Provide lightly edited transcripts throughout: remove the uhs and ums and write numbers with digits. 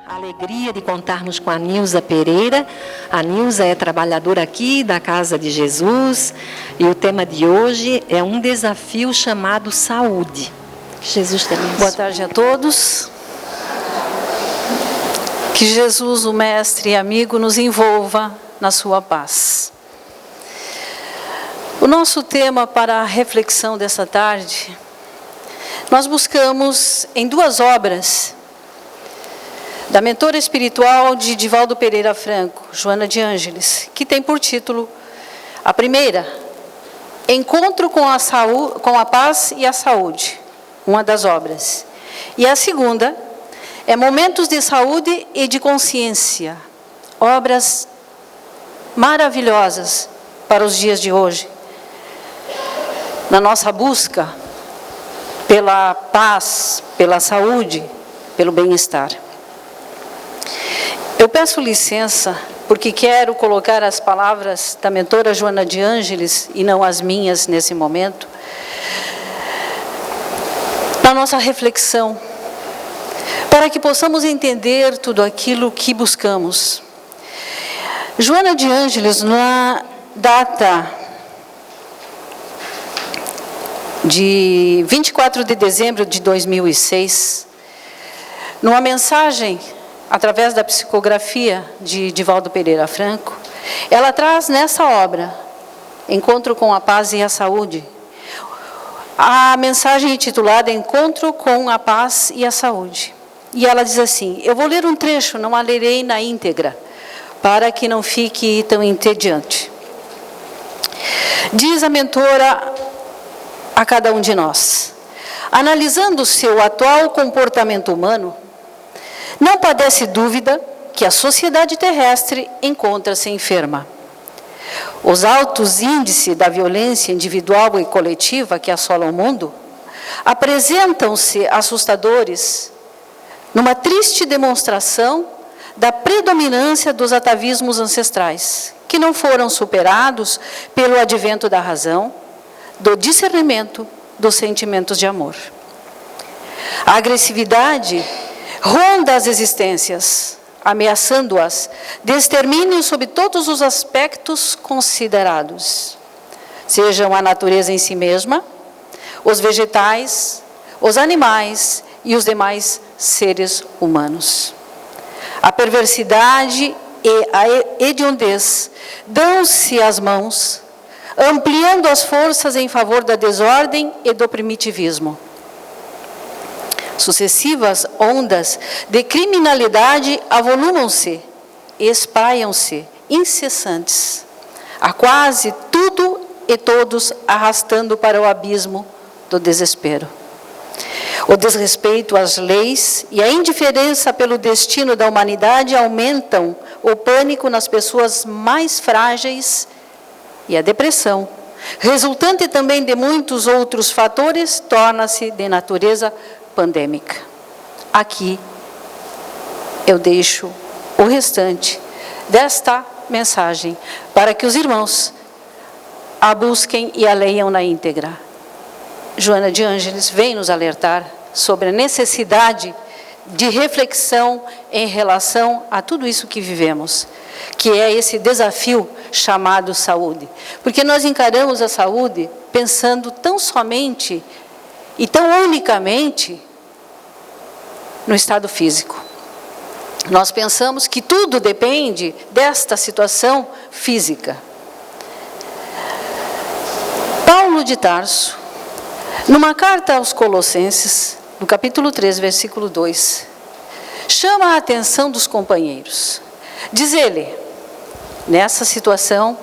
A alegria de contarmos com a Nilza Pereira. A Nilza é trabalhadora aqui da Casa de Jesus e o tema de hoje é um desafio chamado saúde. Jesus te abençoe. Boa tarde a todos. Que Jesus, o Mestre e amigo, nos envolva na sua paz. O nosso tema para a reflexão dessa tarde, nós buscamos em duas obras da mentora espiritual de Divaldo Pereira Franco, Joana de Ângeles, que tem por título a primeira, Encontro com a Paz e a Saúde, uma das obras. E a segunda é Momentos de Saúde e de Consciência, obras maravilhosas para os dias de hoje. Na nossa busca pela paz, pela saúde, pelo bem-estar. Eu peço licença, porque quero colocar as palavras da mentora Joana de Ângeles, e não as minhas nesse momento, na nossa reflexão, para que possamos entender tudo aquilo que buscamos. Joana de Ângeles, na data de 24 de dezembro de 2006, numa mensagem através da psicografia de Divaldo Pereira Franco, ela traz nessa obra, Encontro com a Paz e a Saúde, a mensagem intitulada Encontro com a Paz e a Saúde. E ela diz assim, eu vou ler um trecho, não a lerei na íntegra, para que não fique tão entediante. Diz a mentora a cada um de nós, analisando o seu atual comportamento humano, não padece dúvida que a sociedade terrestre encontra-se enferma. Os altos índices da violência individual e coletiva que assolam o mundo apresentam-se assustadores numa triste demonstração da predominância dos atavismos ancestrais, que não foram superados pelo advento da razão, do discernimento, dos sentimentos de amor. A agressividade ronda as existências, ameaçando-as de extermínio sob todos os aspectos considerados, sejam a natureza em si mesma, os vegetais, os animais e os demais seres humanos. A perversidade e a hediondez dão-se as mãos, ampliando as forças em favor da desordem e do primitivismo. Sucessivas ondas de criminalidade avolumam-se e espalham-se, incessantes, a quase tudo e todos arrastando para o abismo do desespero. O desrespeito às leis e a indiferença pelo destino da humanidade aumentam o pânico nas pessoas mais frágeis e a depressão, resultante também de muitos outros fatores, torna-se de natureza pandêmica. Aqui eu deixo o restante desta mensagem para que os irmãos a busquem e a leiam na íntegra. Joana de Ângeles vem nos alertar sobre a necessidade de reflexão em relação a tudo isso que vivemos, que é esse desafio chamado saúde. Porque nós encaramos a saúde pensando tão somente e tão unicamente no estado físico. Nós pensamos que tudo depende desta situação física. Paulo de Tarso, numa carta aos Colossenses, no capítulo 3, versículo 2, chama a atenção dos companheiros. Diz ele, nessa situação,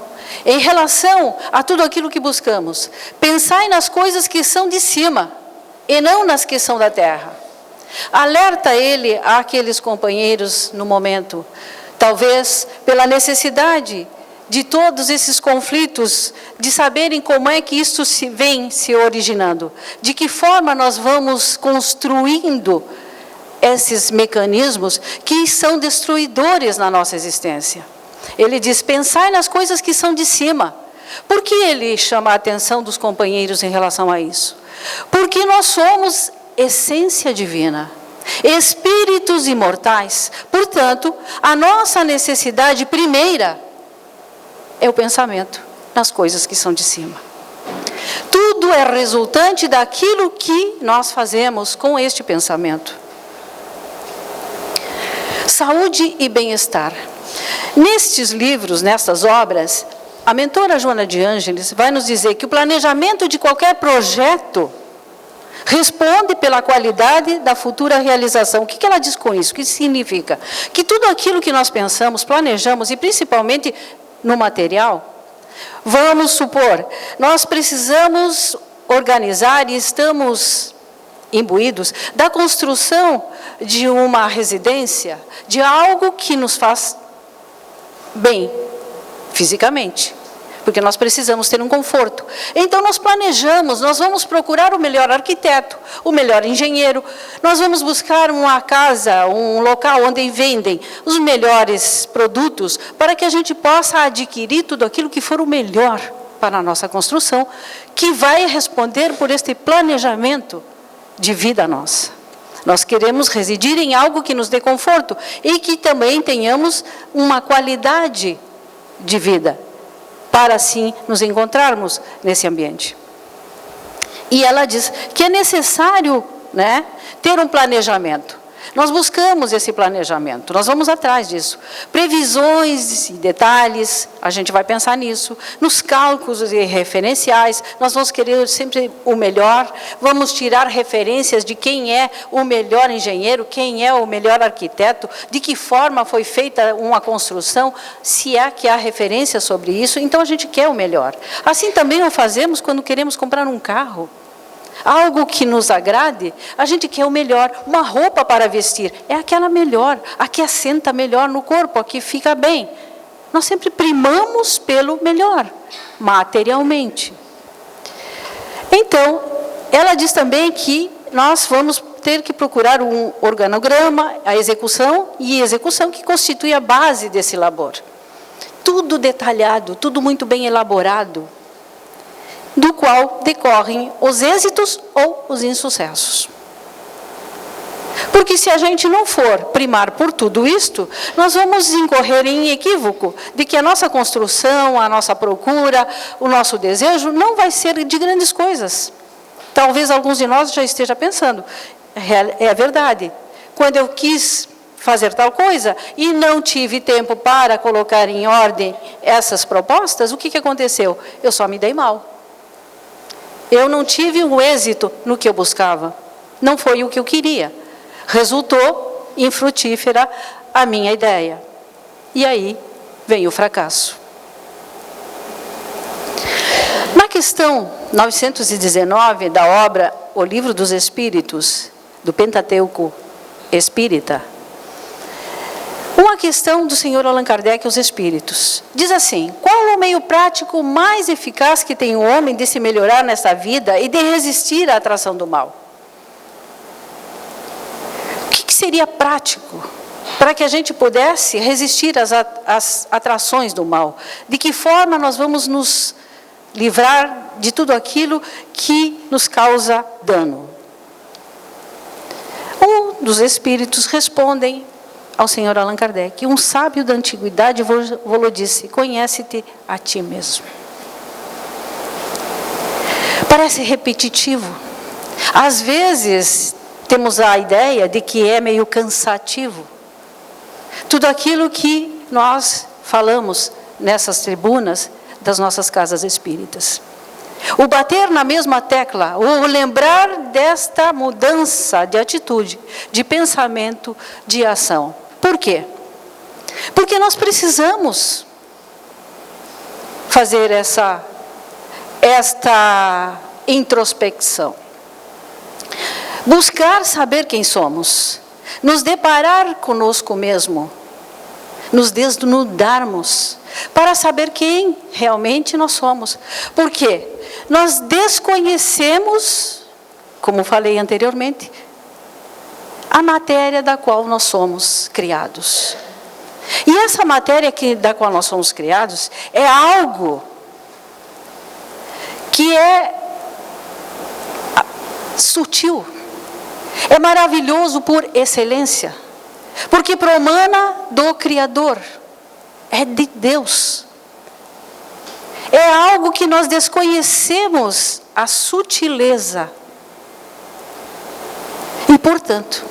em relação a tudo aquilo que buscamos, pensai nas coisas que são de cima e não nas que são da terra. Alerta ele àqueles companheiros no momento, talvez pela necessidade de todos esses conflitos, de saberem como é que isto vem se originando, de que forma nós vamos construindo esses mecanismos que são destruidores na nossa existência. Ele diz, pensai nas coisas que são de cima. Por que ele chama a atenção dos companheiros em relação a isso? Porque nós somos essência divina. espíritos imortais. Portanto, a nossa necessidade primeira é o pensamento nas coisas que são de cima. Tudo é resultante daquilo que nós fazemos com este pensamento. Saúde e bem-estar. Nestes livros, nestas obras, a mentora Joana de Ângeles vai nos dizer que o planejamento de qualquer projeto responde pela qualidade da futura realização. O que ela diz com isso? O que significa? Que tudo aquilo que nós pensamos, planejamos, e principalmente no material, vamos supor, nós precisamos organizar e estamos imbuídos da construção de uma residência, de algo que nos faz bem fisicamente, porque nós precisamos ter um conforto. Então nós planejamos, nós vamos procurar o melhor arquiteto, o melhor engenheiro, nós vamos buscar uma casa, um local onde vendem os melhores produtos, para que a gente possa adquirir tudo aquilo que for o melhor para a nossa construção, que vai responder por este planejamento de vida nossa. Nós queremos residir em algo que nos dê conforto e que também tenhamos uma qualidade de vida, para assim nos encontrarmos nesse ambiente. E ela diz que é necessário, ter um planejamento. Nós buscamos esse planejamento, nós vamos atrás disso. Previsões e detalhes, a gente vai pensar nisso. Nos cálculos e referenciais, nós vamos querer sempre o melhor. Vamos tirar referências de quem é o melhor engenheiro, quem é o melhor arquiteto, de que forma foi feita uma construção, se é que há referência sobre isso. Então a gente quer o melhor. Assim também o fazemos quando queremos comprar um carro. Algo que nos agrade, a gente quer o melhor. Uma roupa para vestir, é aquela melhor, a que assenta melhor no corpo, a que fica bem. Nós sempre primamos pelo melhor, materialmente. Então, ela diz também que nós vamos ter que procurar um organograma, a execução que constitui a base desse labor. Tudo detalhado, tudo muito bem elaborado, do qual decorrem os êxitos ou os insucessos. Porque se a gente não for primar por tudo isto, nós vamos incorrer em equívoco de que a nossa construção, a nossa procura, o nosso desejo não vai ser de grandes coisas. Talvez alguns de nós já estejam pensando, é verdade, quando eu quis fazer tal coisa e não tive tempo para colocar em ordem essas propostas, o que aconteceu? Eu só me dei mal. Eu não tive o êxito no que eu buscava. Não foi o que eu queria. Resultou infrutífera a minha ideia. E aí vem o fracasso. Na questão 919 da obra O Livro dos Espíritos, do Pentateuco Espírita, uma questão do senhor Allan Kardec aos Espíritos. Diz assim: qual o meio prático mais eficaz que tem o homem de se melhorar nesta vida e de resistir à atração do mal? O que seria prático para que a gente pudesse resistir às atrações do mal? De que forma nós vamos nos livrar de tudo aquilo que nos causa dano? Um dos Espíritos respondem ao senhor Allan Kardec: um sábio da antiguidade vos disse, conhece-te a ti mesmo. Parece repetitivo. Às vezes temos a ideia de que é meio cansativo. Tudo aquilo que nós falamos nessas tribunas das nossas casas espíritas. O bater na mesma tecla, o lembrar desta mudança de atitude, de pensamento, de ação. Por quê? Porque nós precisamos fazer esta introspecção. Buscar saber quem somos. Nos deparar conosco mesmo. Nos desnudarmos para saber quem realmente nós somos. Por quê? Nós desconhecemos, como falei anteriormente, a matéria da qual nós somos criados. E essa matéria da qual nós somos criados é algo que é sutil, É maravilhoso por excelência, porque promana do Criador, é de Deus. É algo que nós desconhecemos a sutileza. E, portanto,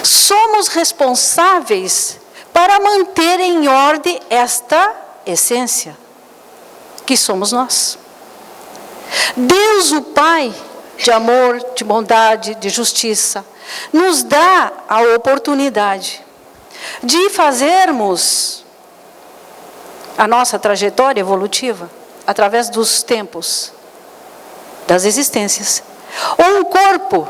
somos responsáveis para manter em ordem esta essência, que somos nós. Deus, o Pai, de amor, de bondade, de justiça, nos dá a oportunidade de fazermos a nossa trajetória evolutiva através dos tempos, das existências. Ou um corpo.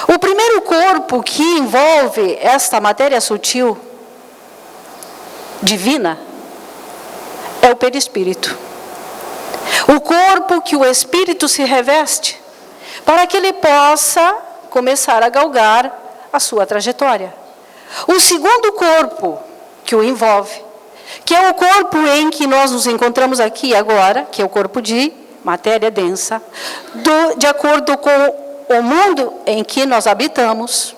O primeiro corpo que envolve esta matéria sutil, divina, é o perispírito. O corpo que o espírito se reveste, para que ele possa começar a galgar a sua trajetória. O segundo corpo que o envolve, que é o corpo em que nós nos encontramos aqui agora, que é o corpo de matéria densa, de acordo com o mundo em que nós habitamos,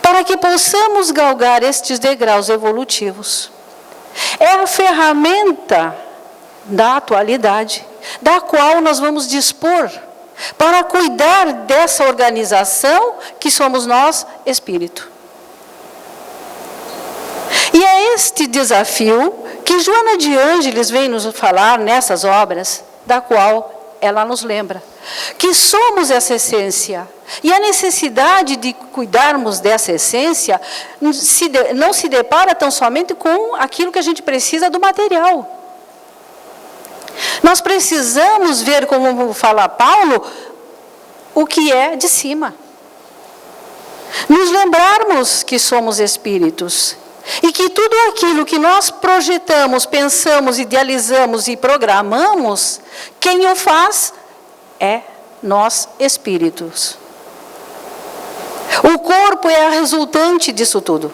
para que possamos galgar estes degraus evolutivos. É a ferramenta da atualidade, da qual nós vamos dispor para cuidar dessa organização que somos nós, espírito. E é este desafio que Joana de Ângeles vem nos falar nessas obras, da qual ela nos lembra que somos essa essência. E a necessidade de cuidarmos dessa essência não se depara tão somente com aquilo que a gente precisa do material. Nós precisamos ver, como fala Paulo, o que é de cima. Nos lembrarmos que somos espíritos. E que tudo aquilo que nós projetamos, pensamos, idealizamos e programamos, quem o faz é nós, espíritos. O corpo é a resultante disso tudo.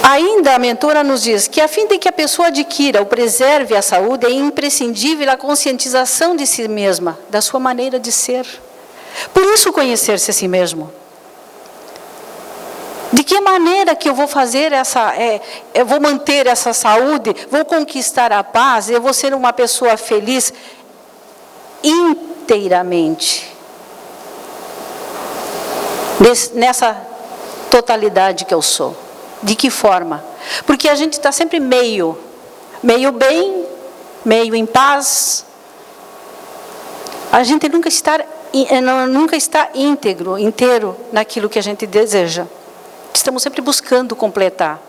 Ainda a mentora nos diz que a fim de que a pessoa adquira ou preserve a saúde, é imprescindível a conscientização de si mesma, da sua maneira de ser. Por isso conhecer-se a si mesmo. De que maneira que eu vou fazer eu vou manter essa saúde, vou conquistar a paz, eu vou ser uma pessoa feliz inteiramente. Nessa totalidade que eu sou. De que forma? Porque a gente está sempre meio bem, meio em paz. A gente nunca está inteiro naquilo que a gente deseja. Estamos sempre buscando completar.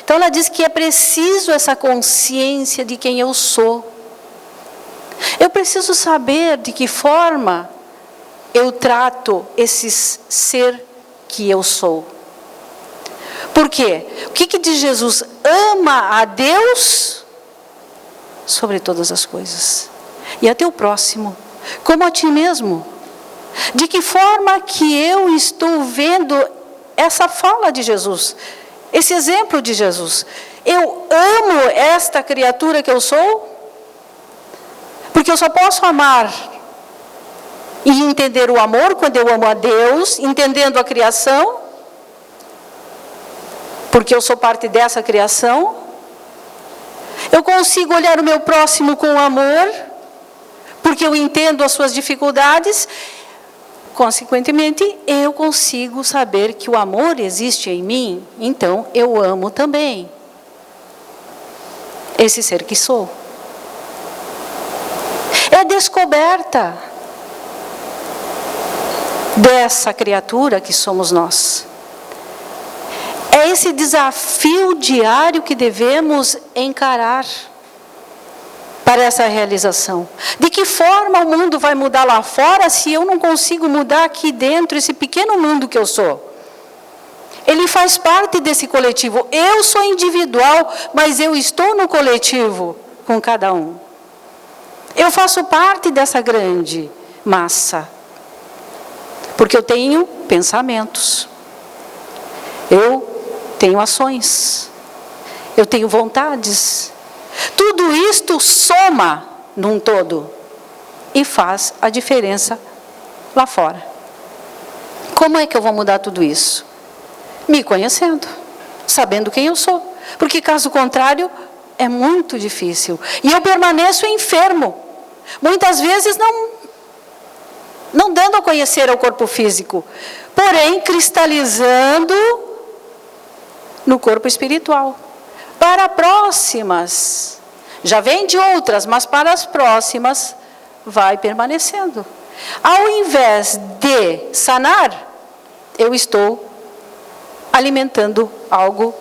Então ela diz que é preciso essa consciência de quem eu sou. Eu preciso saber de que forma eu trato esse ser que eu sou. Por quê? O que diz Jesus? Ama a Deus sobre todas as coisas. E a teu próximo, como a ti mesmo. De que forma que eu estou vendo essa fala de Jesus, esse exemplo de Jesus? Eu amo esta criatura que eu sou? Porque eu só posso amar e entender o amor quando eu amo a Deus, entendendo a criação, porque eu sou parte dessa criação. Eu consigo olhar o meu próximo com amor, porque eu entendo as suas dificuldades. Consequentemente, eu consigo saber que o amor existe em mim, então eu amo também esse ser que sou. É a descoberta dessa criatura que somos nós. É esse desafio diário que devemos encarar para essa realização. De que forma o mundo vai mudar lá fora se eu não consigo mudar aqui dentro esse pequeno mundo que eu sou? Ele faz parte desse coletivo. Eu sou individual, mas eu estou no coletivo com cada um. Eu faço parte dessa grande massa. Porque eu tenho pensamentos. Eu tenho ações. Eu tenho vontades. Tudo isto soma num todo. e faz a diferença lá fora. Como é que eu vou mudar tudo isso? Me conhecendo, sabendo quem eu sou. Porque caso contrário, é muito difícil. E eu permaneço enfermo. Muitas vezes não dando a conhecer ao corpo físico, porém cristalizando no corpo espiritual. Para próximas, já vem de outras, mas para as próximas vai permanecendo. Ao invés de sanar, eu estou alimentando algo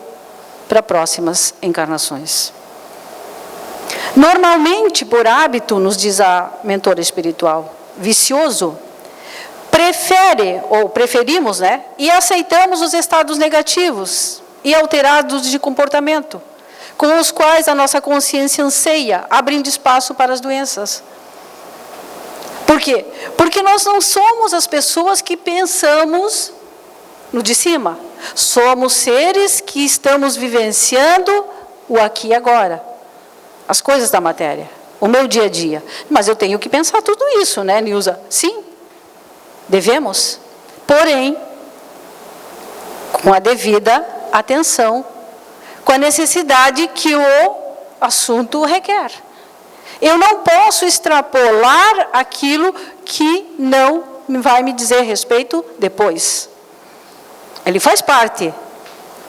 para próximas encarnações. Normalmente, por hábito, nos diz a mentora espiritual, vicioso, preferimos, e aceitamos os estados negativos e alterados de comportamento, com os quais a nossa consciência anseia, abrindo espaço para as doenças. Por quê? Porque nós não somos as pessoas que pensamos no de cima. Somos seres que estamos vivenciando o aqui e agora. As coisas da matéria, o meu dia a dia. Mas eu tenho que pensar tudo isso, Nilza? Sim, devemos. Porém, com a devida atenção, com a necessidade que o assunto requer. Eu não posso extrapolar aquilo que não vai me dizer respeito depois. Ele faz parte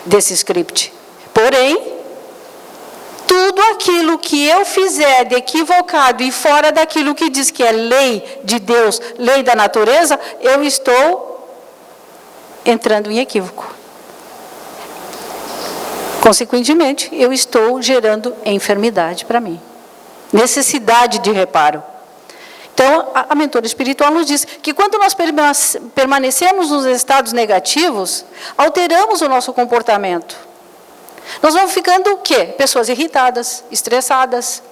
desse script. Porém, tudo aquilo que eu fizer de equivocado e fora daquilo que diz que é lei de Deus, lei da natureza, eu estou entrando em equívoco. Consequentemente, eu estou gerando enfermidade para mim. Necessidade de reparo. Então, a mentora espiritual nos diz que quando nós permanecemos nos estados negativos, alteramos o nosso comportamento. Nós vamos ficando o quê? Pessoas irritadas, estressadas,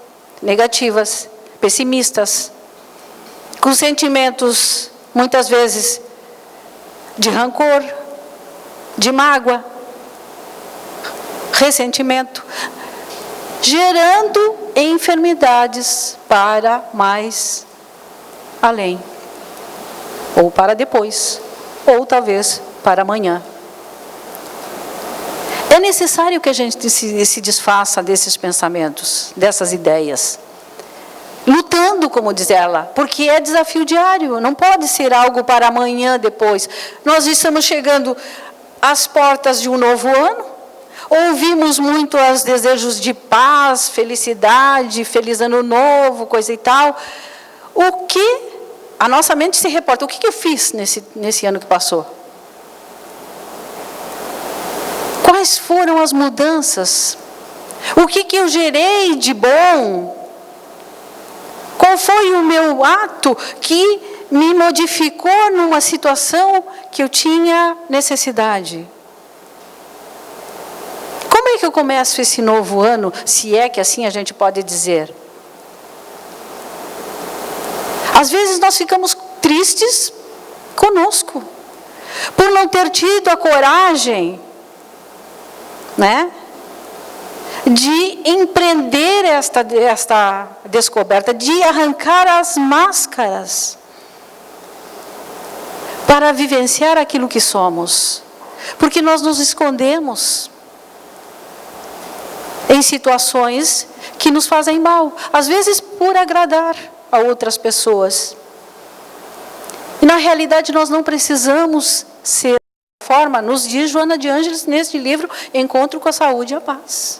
negativas, pessimistas, com sentimentos, muitas vezes, de rancor, de mágoa, ressentimento, gerando enfermidades para mais além, ou para depois, ou talvez para amanhã. É necessário que a gente se desfaça desses pensamentos, dessas ideias, lutando, como diz ela, porque é desafio diário, não pode ser algo para amanhã, depois. Nós estamos chegando às portas de um novo ano, ouvimos muito os desejos de paz, felicidade, feliz ano novo, coisa e tal. O que a nossa mente se reporta? O que eu fiz nesse ano que passou? Quais foram as mudanças? O que eu gerei de bom? Qual foi o meu ato que me modificou numa situação que eu tinha necessidade? Como é que eu começo esse novo ano, se é que assim a gente pode dizer? Às vezes nós ficamos tristes conosco, por não ter tido a coragem, de empreender esta descoberta, de arrancar as máscaras, para vivenciar aquilo que somos. Porque nós nos escondemos em situações que nos fazem mal, às vezes por agradar a outras pessoas. E na realidade nós não precisamos ser dessa forma, nos diz Joana de Ângeles neste livro, Encontro com a Saúde e a Paz.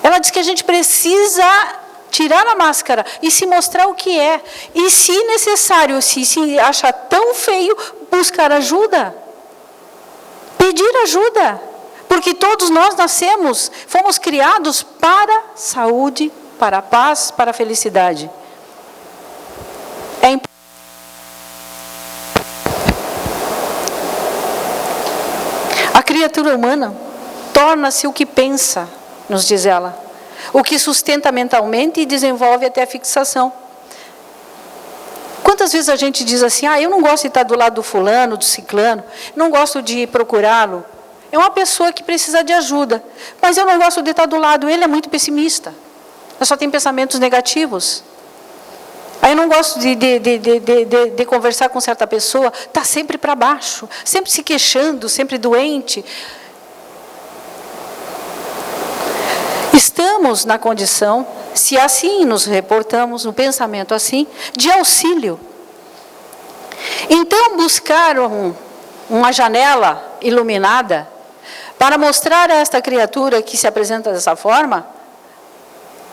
Ela diz que a gente precisa tirar a máscara e se mostrar o que é. E se necessário, se achar tão feio, buscar ajuda. Pedir ajuda. Porque todos nós fomos criados para saúde, para a paz, para a felicidade. A criatura humana torna-se o que pensa, nos diz ela, o que sustenta mentalmente e desenvolve até a fixação. Quantas vezes a gente diz assim, eu não gosto de estar do lado do fulano, do ciclano, não gosto de procurá-lo. É uma pessoa que precisa de ajuda, mas eu não gosto de estar do lado, ele é muito pessimista, só tem pensamentos negativos. Aí eu não gosto de conversar com certa pessoa, está sempre para baixo, sempre se queixando, sempre doente. Estamos na condição, se assim nos reportamos, no pensamento assim, de auxílio. Então, buscar uma janela iluminada para mostrar a esta criatura que se apresenta dessa forma,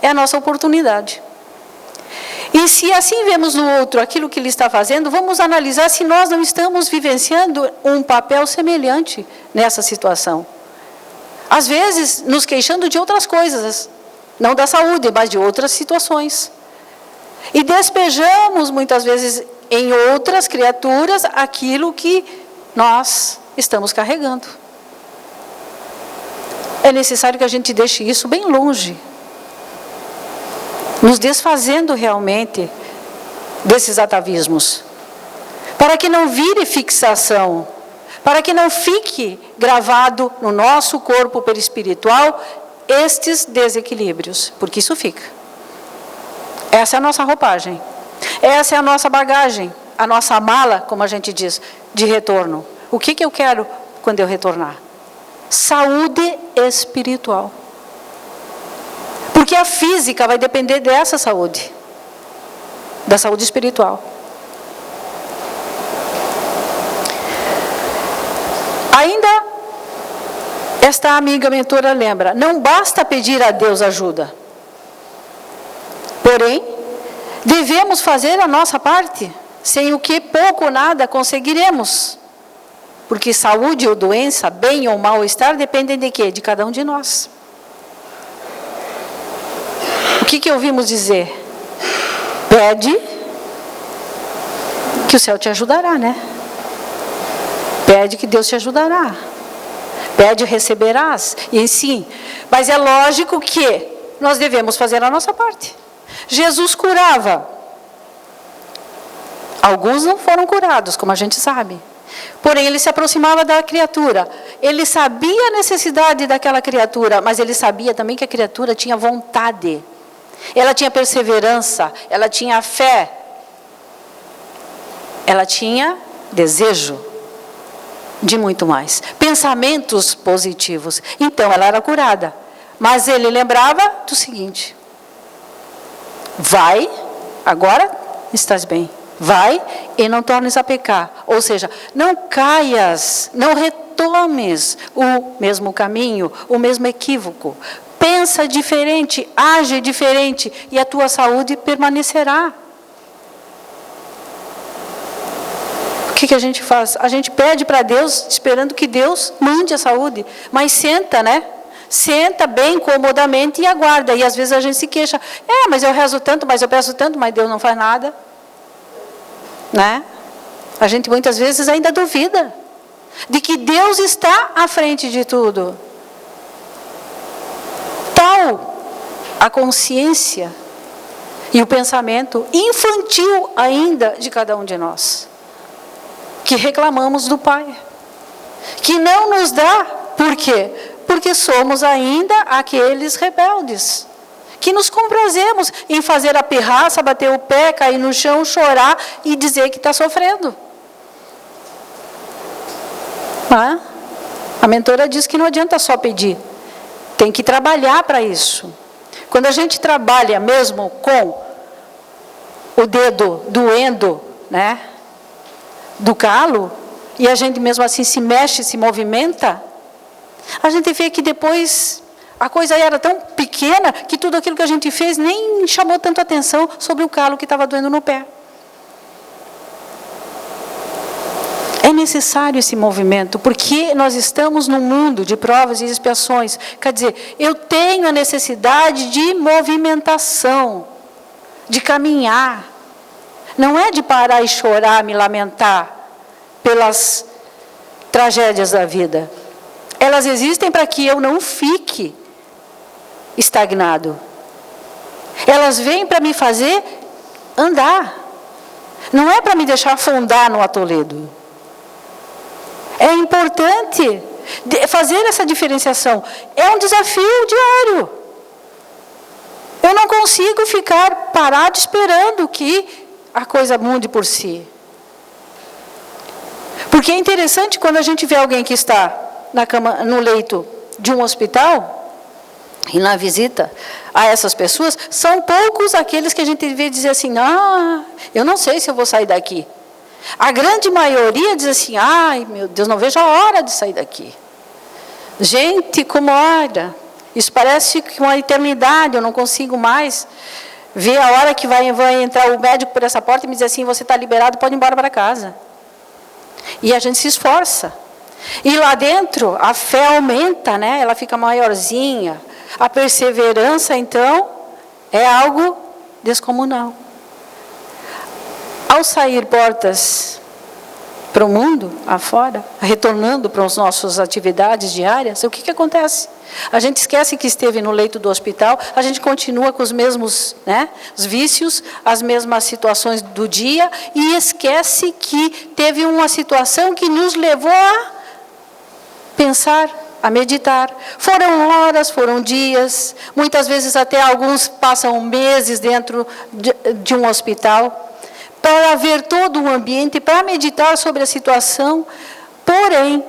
é a nossa oportunidade. E se assim vemos no outro aquilo que ele está fazendo, vamos analisar se nós não estamos vivenciando um papel semelhante nessa situação. Às vezes, nos queixando de outras coisas, não da saúde, mas de outras situações. E despejamos, muitas vezes, em outras criaturas, aquilo que nós estamos carregando. É necessário que a gente deixe isso bem longe, nos desfazendo realmente desses atavismos, para que não vire fixação, para que não fique gravado no nosso corpo perispiritual estes desequilíbrios, porque isso fica. Essa é a nossa roupagem, essa é a nossa bagagem, a nossa mala, como a gente diz, de retorno. O que eu quero quando eu retornar? Saúde espiritual. Porque a física vai depender dessa saúde, da saúde espiritual. Ainda, esta amiga mentora lembra, não basta pedir a Deus ajuda. Porém, devemos fazer a nossa parte, sem o que pouco ou nada conseguiremos. Porque saúde ou doença, bem ou mal-estar, dependem de quê? De cada um de nós. O que ouvimos dizer? Pede, que o céu te ajudará, né? Pede que Deus te ajudará. Pede, receberás. E assim, mas é lógico que nós devemos fazer a nossa parte. Jesus curava. Alguns não foram curados, como a gente sabe. Porém, ele se aproximava da criatura. Ele sabia a necessidade daquela criatura, mas ele sabia também que a criatura tinha vontade. Ela tinha perseverança, ela tinha fé. Ela tinha desejo de muito mais. Pensamentos positivos. Então, ela era curada. Mas ele lembrava do seguinte: vai, agora estás bem. Vai e não tornes a pecar. Ou seja, não caias, não retomes o mesmo caminho, o mesmo equívoco. Pensa diferente, age diferente e a tua saúde permanecerá. O que a gente faz? A gente pede para Deus, esperando que Deus mande a saúde. Mas senta, né? Senta bem comodamente e aguarda. E às vezes a gente se queixa. Mas eu rezo tanto, mas eu peço tanto, mas Deus não faz nada. Né? A gente muitas vezes ainda duvida de que Deus está à frente de tudo. Tal a consciência e o pensamento infantil ainda de cada um de nós, que reclamamos do Pai, que não nos dá. Por quê? Porque somos ainda aqueles rebeldes, que nos comprazemos em fazer a pirraça, bater o pé, cair no chão, chorar e dizer que está sofrendo. A mentora diz que não adianta só pedir, tem que trabalhar para isso. Quando a gente trabalha mesmo com o dedo doendo, né, do calo, e a gente mesmo assim se mexe, se movimenta, a gente vê que depois a coisa era tão pequena que tudo aquilo que a gente fez nem chamou tanto atenção sobre o calo que estava doendo no pé. É necessário esse movimento, porque nós estamos num mundo de provas e expiações. Quer dizer, eu tenho a necessidade de movimentação, de caminhar. Não é de parar e chorar, me lamentar pelas tragédias da vida. Elas existem para que eu não fique estagnado. Elas vêm para me fazer andar. Não é para me deixar afundar no atoledo. É importante fazer essa diferenciação. É um desafio diário. Eu não consigo ficar parado esperando que a coisa mude por si. Porque é interessante quando a gente vê alguém que está na cama, no leito de um hospital, e na visita a essas pessoas, são poucos aqueles que a gente vê dizer assim, eu não sei se eu vou sair daqui. A grande maioria diz assim, ai meu Deus, não vejo a hora de sair daqui. Gente, como olha, isso parece que uma eternidade, eu não consigo mais ver a hora que vai entrar o médico por essa porta e me dizer assim, você está liberado, pode ir embora para casa. E a gente se esforça. E lá dentro, a fé aumenta, né? Ela fica maiorzinha. A perseverança, então, é algo descomunal. Ao sair portas para o mundo, afora, retornando para as nossas atividades diárias, o que acontece? A gente esquece que esteve no leito do hospital, a gente continua com os mesmos, né, os vícios, as mesmas situações do dia, e esquece que teve uma situação que nos levou a pensar, a meditar. Foram horas, foram dias, muitas vezes até alguns passam meses dentro de um hospital, para ver todo o ambiente, para meditar sobre a situação. Porém,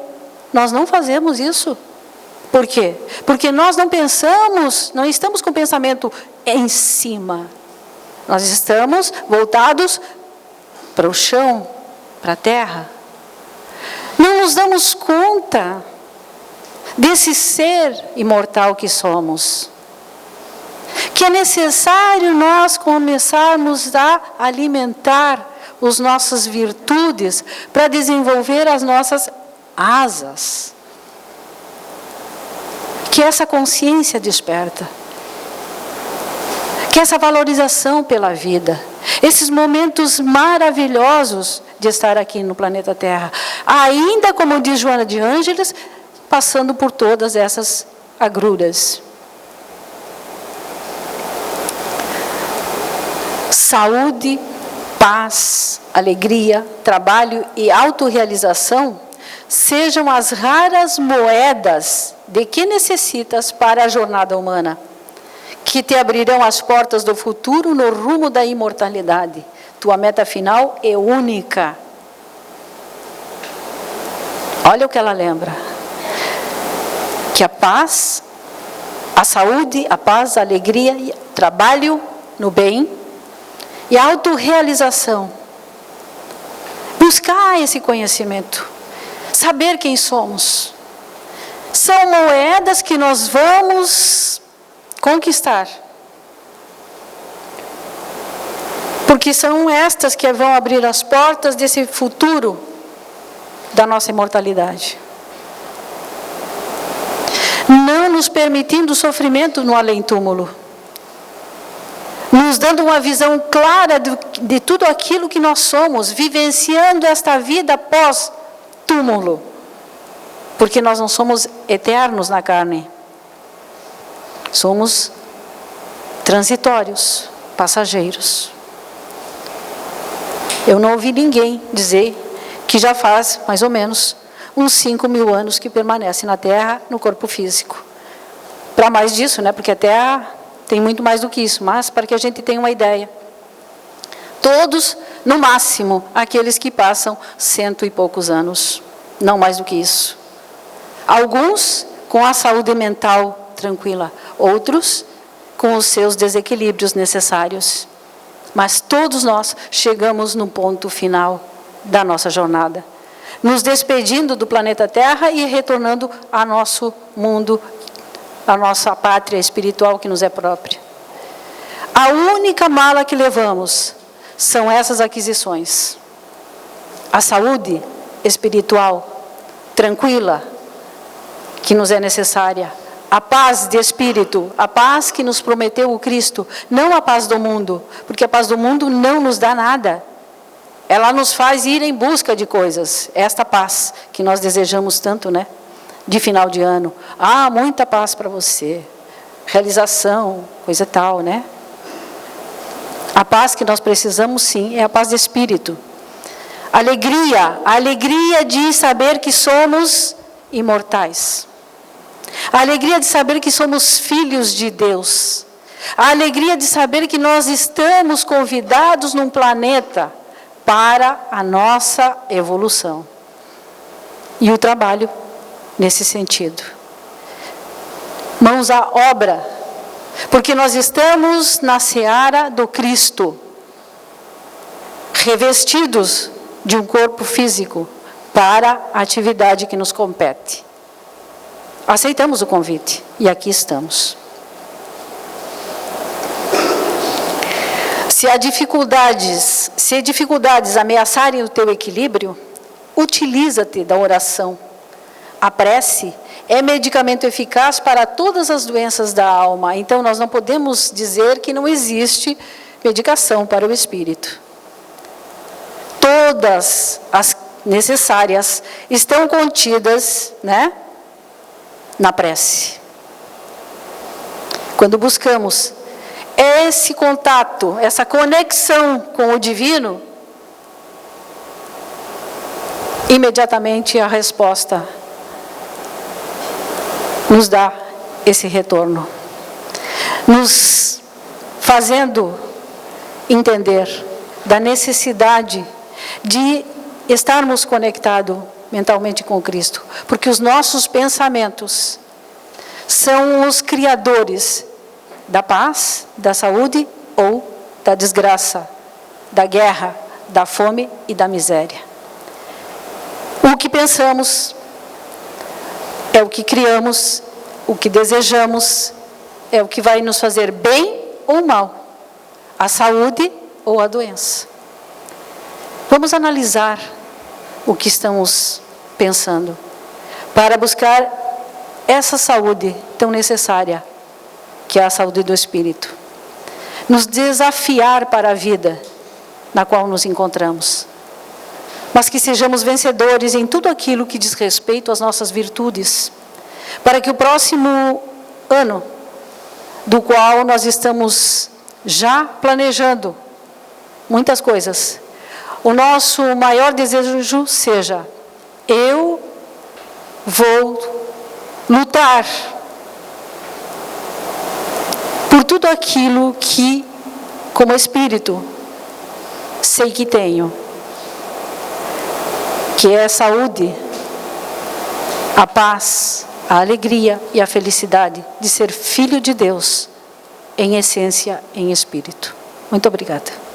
nós não fazemos isso. Por quê? Porque nós não pensamos, não estamos com o pensamento em cima. Nós estamos voltados para o chão, para a terra. Não nos damos conta desse ser imortal que somos. Que é necessário nós começarmos a alimentar as nossas virtudes para desenvolver as nossas asas. Que essa consciência desperta. Que essa valorização pela vida. Esses momentos maravilhosos de estar aqui no planeta Terra. Ainda, como diz Joana de Ângeles, passando por todas essas agruras. Saúde, paz, alegria, trabalho e autorrealização sejam as raras moedas de que necessitas para a jornada humana, que te abrirão as portas do futuro no rumo da imortalidade. Tua meta final é única. Olha o que ela lembra. Que a paz, a saúde, a paz, a alegria, trabalho no bem, e a autorrealização. Buscar esse conhecimento. Saber quem somos. São moedas que nós vamos conquistar. Porque são estas que vão abrir as portas desse futuro da nossa imortalidade. Não nos permitindo sofrimento no além-túmulo. Nos dando uma visão clara de tudo aquilo que nós somos, vivenciando esta vida pós-túmulo. Porque nós não somos eternos na carne. Somos transitórios, passageiros. Eu não ouvi ninguém dizer que já faz, mais ou menos, uns 5.000 anos que permanece na Terra, no corpo físico. Para mais disso, né? Porque a Terra tem muito mais do que isso, mas para que a gente tenha uma ideia. Todos, no máximo, aqueles que passam 100 e poucos anos. Não mais do que isso. Alguns com a saúde mental tranquila. Outros com os seus desequilíbrios necessários. Mas todos nós chegamos no ponto final da nossa jornada. Nos despedindo do planeta Terra e retornando ao nosso mundo, a nossa pátria espiritual que nos é própria. A única mala que levamos são essas aquisições. A saúde espiritual, tranquila, que nos é necessária. A paz de espírito, a paz que nos prometeu o Cristo, não a paz do mundo, porque a paz do mundo não nos dá nada. Ela nos faz ir em busca de coisas. Esta paz que nós desejamos tanto, né? De final de ano. Ah, muita paz para você. Realização, coisa tal, né? A paz que nós precisamos, sim, é a paz de espírito. Alegria, a alegria de saber que somos imortais. A alegria de saber que somos filhos de Deus. A alegria de saber que nós estamos convidados num planeta para a nossa evolução. E o trabalho nesse sentido. Mãos à obra, porque nós estamos na seara do Cristo, revestidos de um corpo físico para a atividade que nos compete. Aceitamos o convite e aqui estamos. Se dificuldades ameaçarem o teu equilíbrio, utiliza-te da oração. A prece é medicamento eficaz para todas as doenças da alma. Então, nós não podemos dizer que não existe medicação para o espírito. Todas as necessárias estão contidas, né, na prece. Quando buscamos esse contato, essa conexão com o divino, imediatamente a resposta nos dá esse retorno, nos fazendo entender da necessidade de estarmos conectados mentalmente com Cristo, porque os nossos pensamentos são os criadores da paz, da saúde ou da desgraça, da guerra, da fome e da miséria. O que pensamos é o que criamos, o que desejamos, é o que vai nos fazer bem ou mal, a saúde ou a doença. Vamos analisar o que estamos pensando para buscar essa saúde tão necessária, que é a saúde do espírito. Nos desafiar para a vida na qual nos encontramos. Mas que sejamos vencedores em tudo aquilo que diz respeito às nossas virtudes, para que o próximo ano, do qual nós estamos já planejando muitas coisas, o nosso maior desejo seja: eu vou lutar por tudo aquilo que, como espírito, sei que tenho, que é a saúde, a paz, a alegria e a felicidade de ser filho de Deus, em essência, em espírito. Muito obrigada.